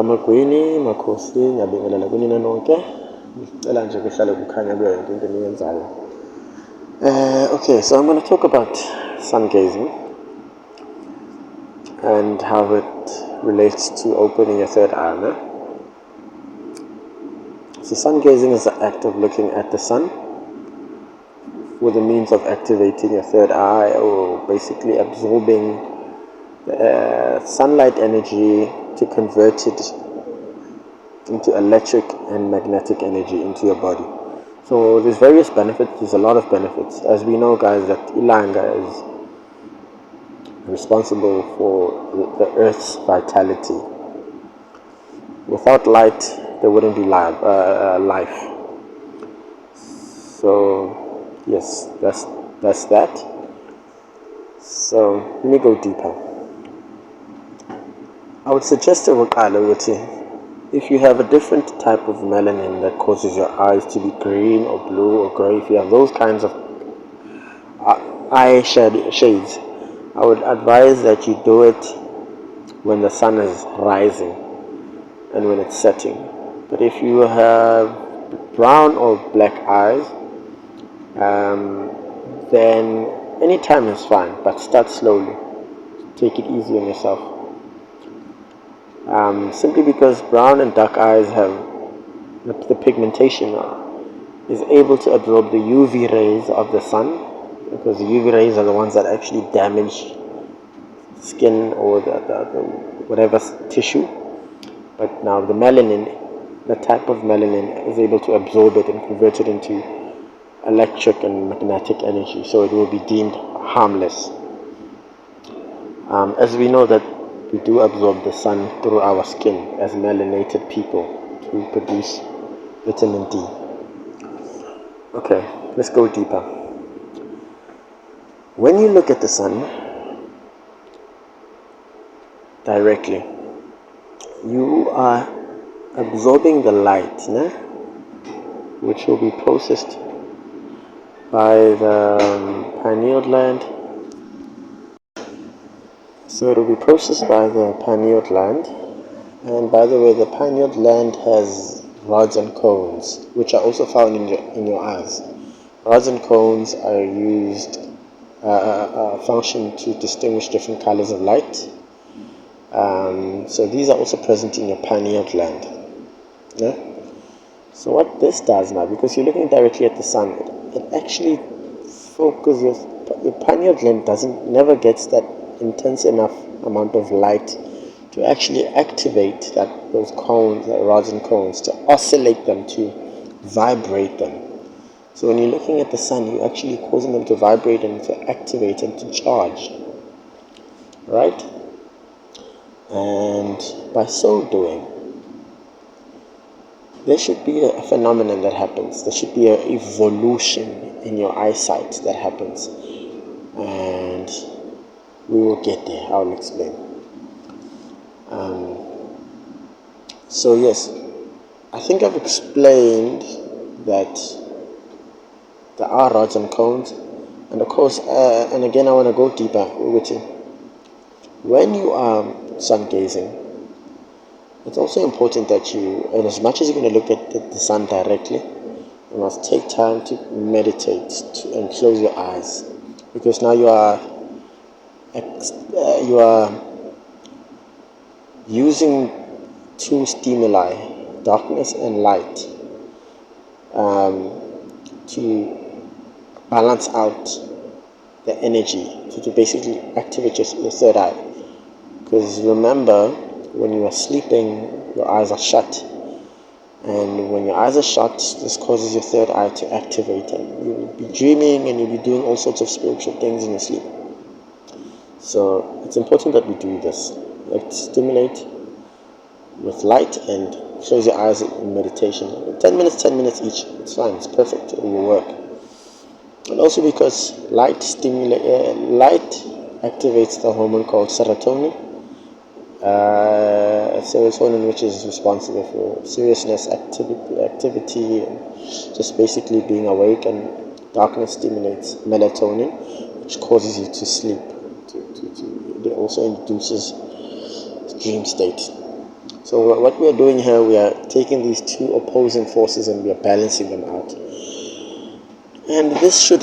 Magwini, makhosi, ngiyabingelela kunina nonke. Ngicela nje kuhlale kukhanya kuyo yonke into eniyenzayo. Okay, so I'm going to talk about sun gazing and how it relates to opening your third eye. No? So sun gazing is the act of looking at the sun with the means of activating your third eye, or basically absorbing sunlight energy to convert it into electric and magnetic energy into your body. So there's various benefits, there's a lot of benefits. As we know, guys, that iLanga is responsible for the Earth's vitality. Without light, there wouldn't be life. So yes, that's that. So let me go deeper. I would suggest if you have a different type of melanin that causes your eyes to be green or blue or gray, if you have those kinds of eye shades, I would advise that you do it when the sun is rising and when it's setting. But if you have brown or black eyes, then any time is fine, but start slowly. Take it easy on yourself. Simply because brown and dark eyes have the pigmentation is able to absorb the UV rays of the sun, because the UV rays are the ones that actually damage skin or the whatever tissue. But now the melanin, the type of melanin, is able to absorb it and convert it into electric and magnetic energy, so it will be deemed harmless. As we know that we do absorb the sun through our skin as melanated people to produce vitamin D. Okay, let's go deeper. When you look at the sun directly, you are absorbing the light, which will be processed by the pineal gland. So it will be processed by the pineal gland. And by the way, the pineal gland has rods and cones, which are also found in your eyes. Rods and cones are used, function to distinguish different colors of light. So these are also present in your pineal gland. Yeah? So what this does now, because you're looking directly at the sun, it actually focuses, your pineal gland never gets that intense enough amount of light to actually activate those cones, the rods and cones, to oscillate them, to vibrate them. So when you're looking at the sun, you're actually causing them to vibrate and to activate and to charge, right? And by so doing, there should be a phenomenon that happens. There should be an evolution in your eyesight that happens, and we will get there. I'll explain. So yes, I think I've explained that there are rods and cones, and of course, and again I want to go deeper with you. When you are sun gazing, it's also important that you, and as much as you're going to look at the sun directly, you must take time to meditate and close your eyes, because now you are using two stimuli, darkness and light, to balance out the energy, to basically activate your third eye. Because remember, when you are sleeping, your eyes are shut, and when your eyes are shut, this causes your third eye to activate, and you will be dreaming and you'll be doing all sorts of spiritual things in your sleep. So it's important that we do this, like stimulate with light and close your eyes in meditation. 10 minutes each, it's fine, it's perfect, it will work. And also because light activates the hormone called serotonin, serotonin, which is responsible for seriousness, activity, and just basically being awake, and darkness stimulates melatonin, which causes you to sleep. It also induces dream state. So So what we are doing here, we are taking these two opposing forces and we are balancing them out. And this should,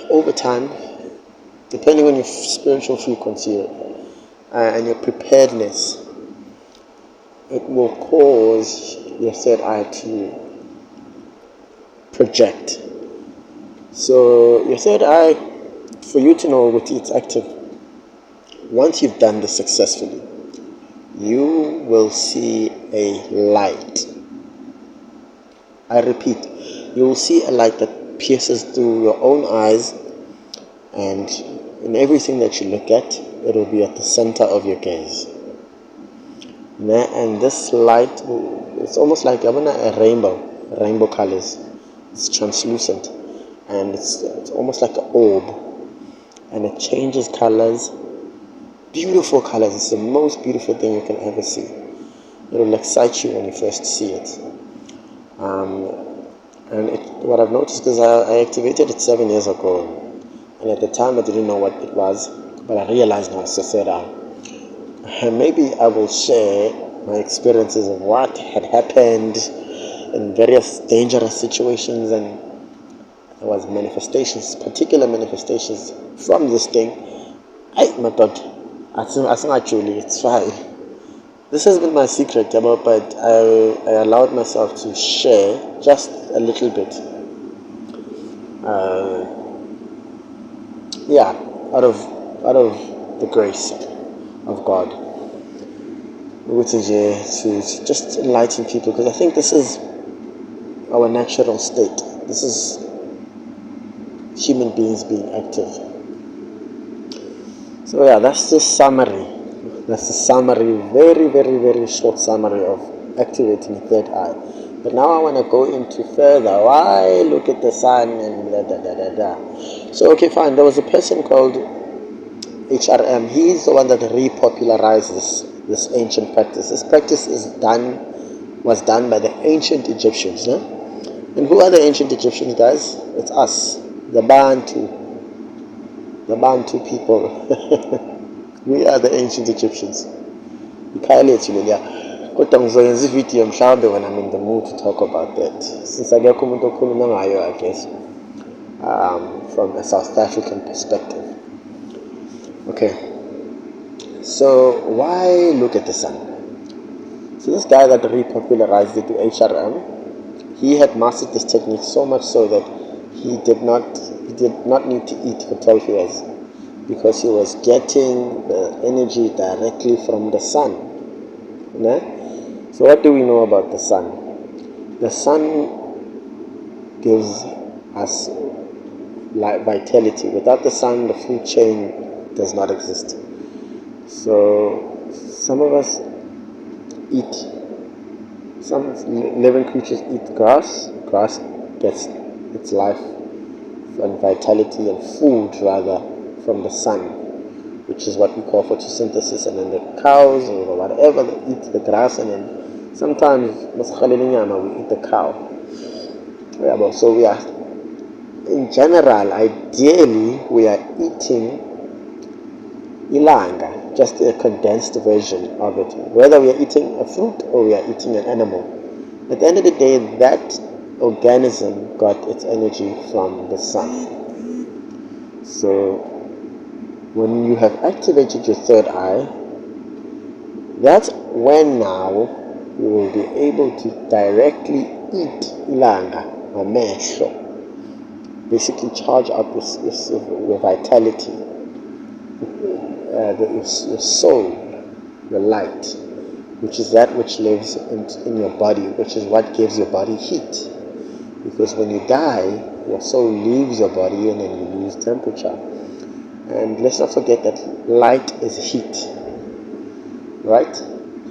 over time, depending on your spiritual frequency and your preparedness, it will cause your third eye to project. So your third eye, for you to know what it's active, once you've done this successfully, you will see a light. I repeat, you will see a light that pierces through your own eyes, and in everything that you look at, it will be at the center of your gaze. And this light, it's almost like a rainbow colors. It's translucent, and it's almost like an orb, and it changes colors, beautiful colors. It's the most beautiful thing you can ever see. It will excite you when you first see it. What I've noticed is I activated it 7 years ago, and at the time I didn't know what it was, but I realized now it's the third eye. And maybe I will share my experiences of what had happened in various dangerous situations, and there was particular manifestations from this thing. My God, I think actually it's fine. This has been my secret, but I allowed myself to share just a little bit. Out of the grace of God, to just enlighten people, because I think this is our natural state. This is human beings being active. So that's the summary. That's the summary, very, very, very short summary of activating the third eye. But now I want to go into further. Why look at the sun and blah, blah, blah, blah, blah. So, okay, fine. There was a person called HRM. He's the one that repopularized this ancient practice. This practice was done by the ancient Egyptians. No? And who are the ancient Egyptians, guys? It's us, the Bantu people. We are the ancient Egyptians. Kodwa ngizoyenza ivideo mhlawumbe when I'm in the mood to talk about that, since akekho umuntu okhuluma ngayo, I guess, from a South African perspective. Okay, so why look at the sun? So this guy that repopularized it, HRM, he had mastered this technique so much so that he did not need to eat for 12 years, because he was getting the energy directly from the sun. So what do we know about the sun? The sun gives us vitality. Without the sun, the food chain does not exist. So some of us some living creatures eat grass. Grass gets its life and vitality and food rather from the sun, which is what we call photosynthesis. And then the cows or whatever, they eat the grass, and then sometimes we eat the cow. So we are, in general, ideally, we are eating iLanga, just a condensed version of it. Whether we are eating a fruit or we are eating an animal, at the end of the day, that organism got its energy from the sun. So when you have activated your third eye, that's when now you will be able to directly eat iLanga, amehlo, basically charge up your vitality, your soul, your light, which is that which lives in your body, which is what gives your body heat. Because when you die, your soul leaves your body and then you lose temperature. And let's not forget that light is heat, right?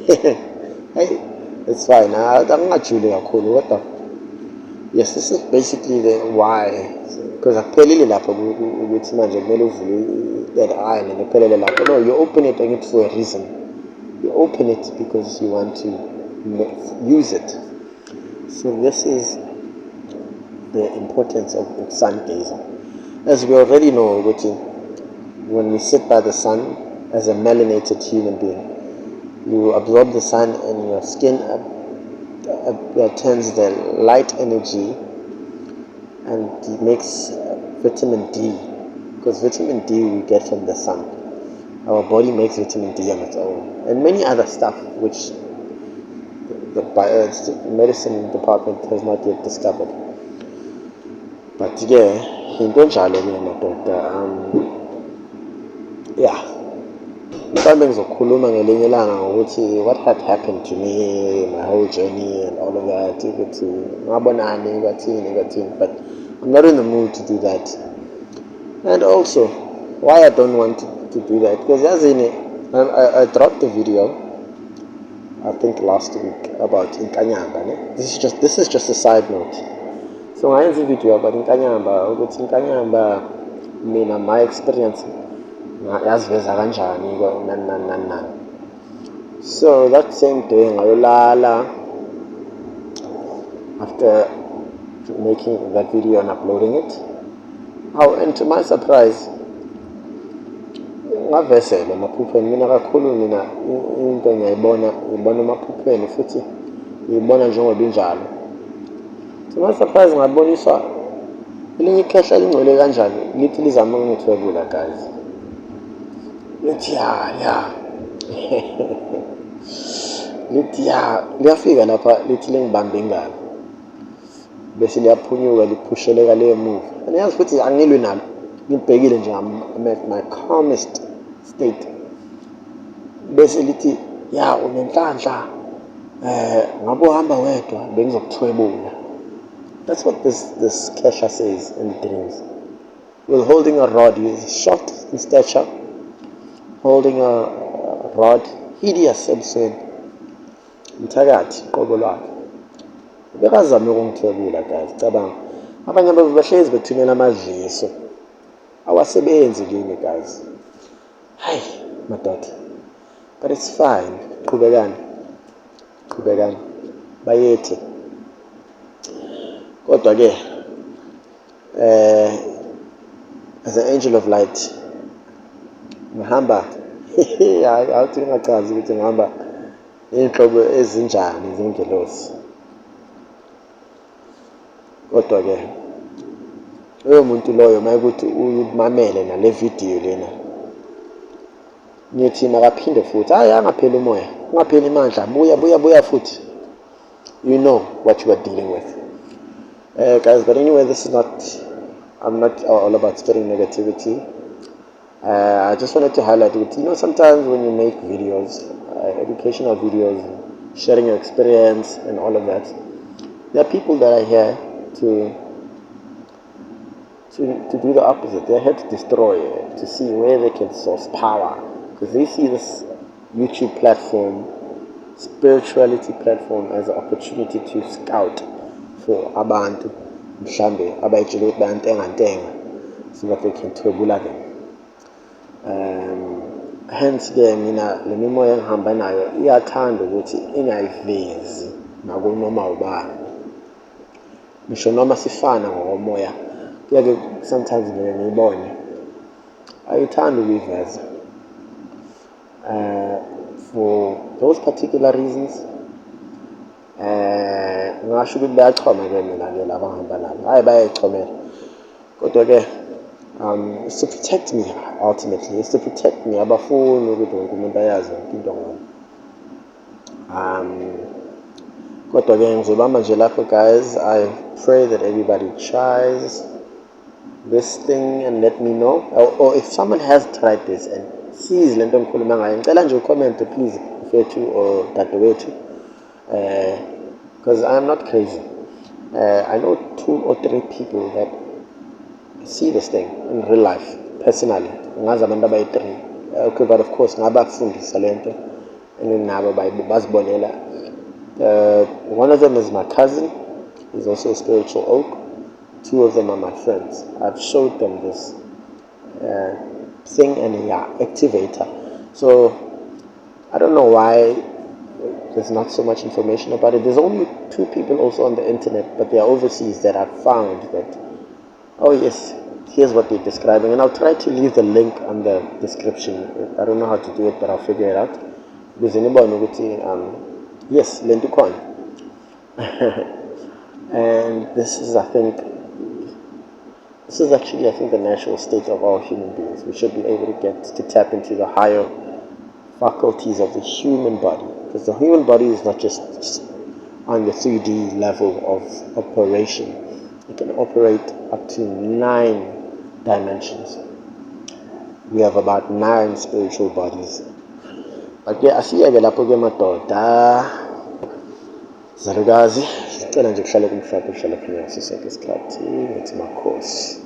Hey, it's fine. I'm not really cool. Yes, this is basically the why. Because no, you open it for a reason. You open it because you want to use it. So this is the importance of sun gazing. As we already know, when we sit by the sun as a melanated human being, You absorb the sun and your skin turns the light energy and it makes vitamin D, because vitamin D we get from the sun. Our body makes vitamin D on its own, and many other stuff which the medicine department has not yet discovered. But yeah, into njalo ke madoda. Yeah, mhlawumbe ngizokhuluma ngelinye ilanga ngokuthi what had happened to me, my whole journey and all of that, ukuthi ngabonani kwathini, but I'm not in the mood to do that. And also, why I don't want to do that, because I dropped a video, I think last week, about Inkanyamba. This is just a side note. So I have a video about Inkanyamba, ukuthi Inkanyamba, mina my experience yaziveza kanjani nani. So that same day ngayolala after making that video and uploading it. Oh, and to my surprise, ngavesela emaphupheni. Mina kakhulu into ngiyibona emaphupheni futhi ngiyibona njengoba injalo. To my surprise ngaboniswa elinye ikhehla lingcwele kanjani lithi lizama ukungithwebula, guys. Lithi ya lithi ya liyafika lapha lithi lingibambe ingalo bese liyaphunyuka liphusheleka leyo move. And yazi futhi angilwi nalo, ngibhekile nje I'm at my calmest state. Bese lithi ya unenhlanhla ngabe uhamba wedwa bengizokuthwebula. That's what this Kesha says in the dreams. While holding a rod, he is short in stature, holding a rod, hideous ebusweni, mthakathi qobo lwakhe. Bekazame ukungithwebula, guys. Cabanga abanye abantu bahlezi bethumela amadliso awasebenzi kini, guys. Hayi madoda, but it's fine. Qhubekani bayethi. Kodwa ke as an angel of light ngihamba awuthi ngingachazi ukuthi ngihamba inhlobo ezinjani zengelosi. Kodwa ke loyo muntu loyo mayekuthi uyimamele nale video lena, ngithi makaphinde futhi angapheli umoya, ungapheli imandla, buya futhi. You know what you are dealing with. Guys, but anyway, I'm not all about spreading negativity. I just wanted to highlight it. Sometimes when you make videos, educational videos, sharing your experience and all of that, there are people that are here to do the opposite. They're here to destroy it, to see where they can source power, because they see this YouTube platform, spirituality platform, as an opportunity to scout for abantu mhlambe abayitshela ukuthi bayantenga so that they can thwebula them. Hence ke mina le mimoya engihamba nayo iyathanda ukuthi ingayivezi nakunoma ubani. Ngisho noma sifana ngokomoya, kuyake sometimes ngiyibone ayithanda ukuyiveza for those particular reasons. Ngasho ukuthi bayachoma ke mina ke laba ngihamba nabo, hayi bayayichomela. Kodwa ke it's to protect me ultimately. It's to protect me. Abafuni ukuthi wonke umuntu ayazi into ngami. Kodwa ke ngizobamba nje lapho, guys. I pray that everybody tries this thing and let me know, or if someone has tried this and sees lento ngikhuluma ngayo, ngicela nje ucomment please mfethu or dadewethu, because I am not crazy. I know 2 or 3 people that see this thing in real life personally. Ngazi abantu abayi-3. Okay, but of course ngabafundisa lento and nabo bazibonela. One of them is my cousin. He's also a spiritual oak. 2 of them are my friends. I've showed them this thing and activator. So I don't know why there's not so much information about it. There's only 2 people also on the internet, but they are overseas, that I've found that, oh yes, here's what they're describing. And I'll try to leave the link on the description. I don't know how to do it, but I'll figure it out. ukuze nibone ukuthi yes, le nto ikhona. And this is actually, I think, the natural state of all human beings. We should be able to tap into the higher faculties of the human body, because the human body is not just on the 3D level of operation. It can operate up to 9 dimensions. We have about 9 spiritual bodies. But yeah, asiyeke lapho ke madoda. Zalukazi, sicela nje kuhlale kumhlophe, kuhlale phansi sonke isikhathi. Ngithi makhosi.